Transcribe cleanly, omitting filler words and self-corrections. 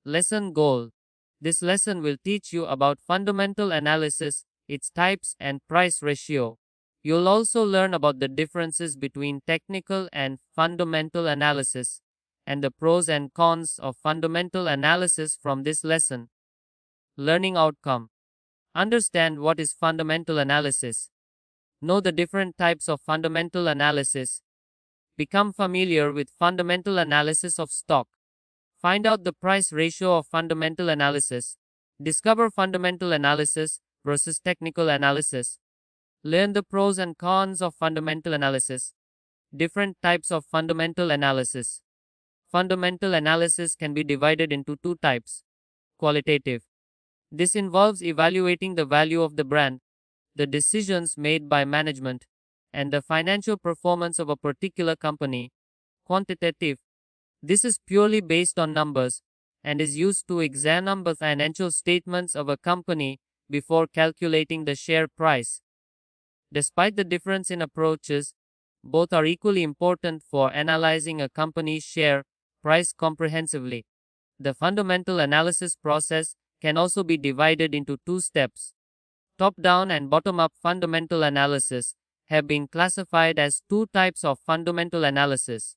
Lesson goal. This lesson will teach you about fundamental analysis, its types, and price ratio. You'll also learn about the differences between technical and fundamental analysis and the pros and cons of fundamental analysis from this lesson. Learning outcome. Understand what is fundamental analysis. Know the different types of fundamental analysis. Become familiar with fundamental analysis of stock. Find out the price ratio of fundamental analysis. Discover fundamental analysis versus technical analysis. Learn the pros and cons of fundamental analysis. Different types of fundamental analysis. Fundamental analysis can be divided into two types. Qualitative. This involves evaluating the value of the brand, the decisions made by management, and the financial performance of a particular company. Quantitative. This is purely based on numbers and is used to examine the financial statements of a company before calculating the share price. Despite the difference in approaches, both are equally important for analyzing a company's share price comprehensively. The fundamental analysis process can also be divided into two steps. Top-down and bottom-up fundamental analysis have been classified as two types of fundamental analysis.